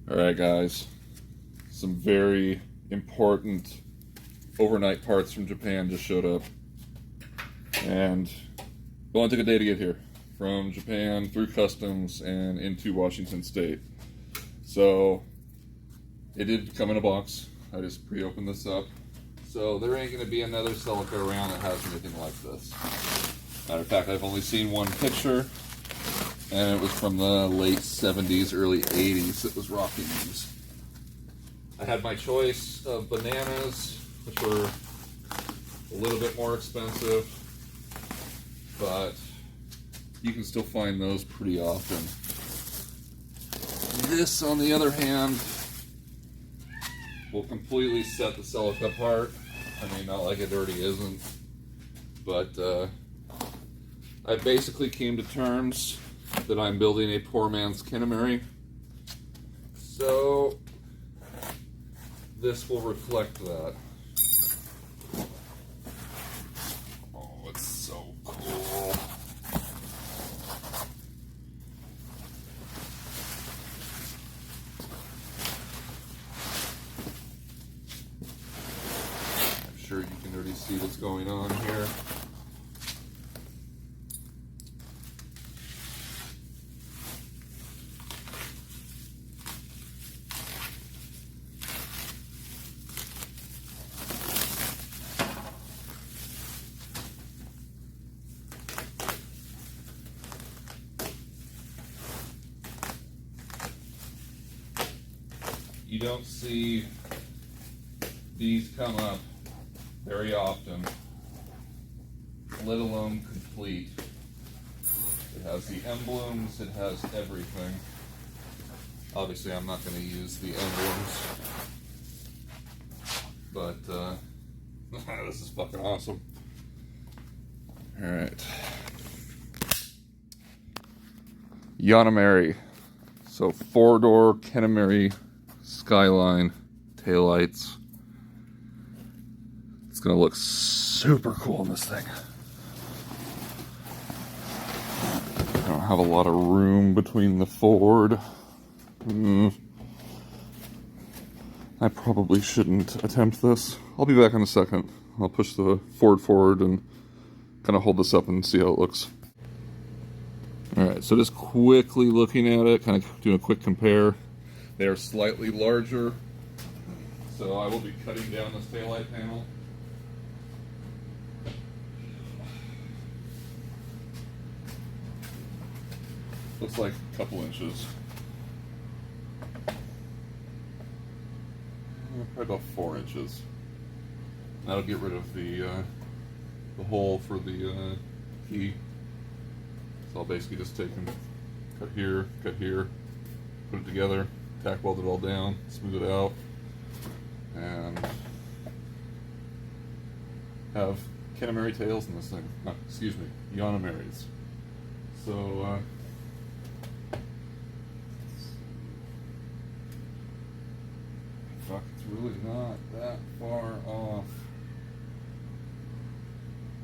Alright guys, some very important overnight parts from Japan just showed up. And it only took a day to get here. From Japan through customs and into Washington State. So it did come in a box. I just pre-opened this up. So there ain't going to be another Celica around that has anything like this. Matter of fact, I've only seen one picture, and it was from the late 70s, early 80s. It was rocking these. I had my choice of bananas, which were a little bit more expensive, but you can still find those pretty often. This, on the other hand, will completely set the Celica apart. I mean, not like it already isn't, but I basically came to terms that I'm building a poor man's Yonmeri. So this will reflect that. Oh, it's so cool. I'm sure you can already see what's going on here. You don't see these come up very often, let alone complete. It has the emblems, it has everything. Obviously I'm not going to use the emblems, but this is fucking awesome. Alright. Yonmeri. So 4-door Yonmeri Skyline taillights. It's gonna look super cool in this thing. I don't have a lot of room between the Ford. I probably shouldn't attempt this. I'll be back in a second. I'll push the Ford forward and kind of hold this up and see how it looks. Alright, so just quickly looking at it, kind of doing a quick compare. They are slightly larger, so I will be cutting down this taillight panel. Looks like a couple inches. Probably about 4 inches. That'll get rid of the hole for the key. So I'll basically just take and cut here, put it together, tack weld it all down, smooth it out, and have Yonmeri tails in this thing. Excuse me, Yonmeris. So, fuck, it's really not that far off.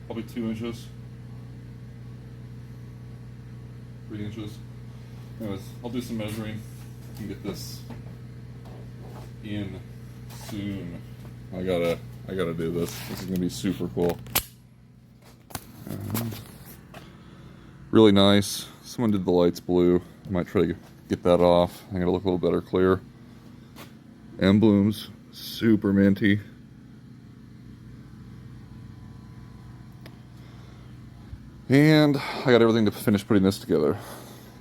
Probably 2 inches. 3 inches. Anyways, I'll do some measuring. I can get this in soon. I gotta do this. This is gonna be super cool. Really nice. Someone did the lights blue. I might try to get that off. I gotta look a little better clear. Emblems, super minty. And I got everything to finish putting this together.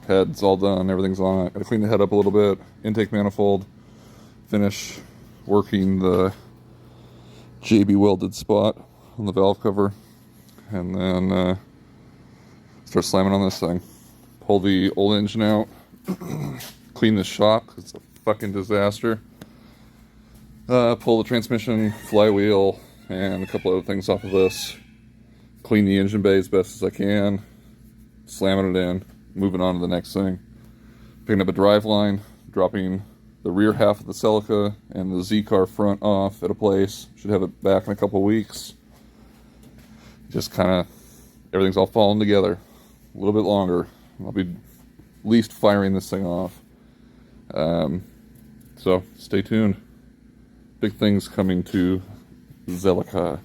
Head's all done, everything's on it. Gotta clean the head up a little bit, intake manifold, finish working the JB welded spot on the valve cover, and then start slamming on this thing. Pull the old engine out, clean the shock, it's a fucking disaster. Pull the transmission, flywheel, and a couple other things off of this. Clean the engine bay as best as I can, slamming it in, moving on to the next thing. Picking up a drive line, dropping the rear half of the Celica and the Z-car front off at a place. Should have it back in a couple weeks. Just kind of, everything's all falling together. A little bit longer. I'll be at least firing this thing off. So stay tuned. Big things coming to Zelica.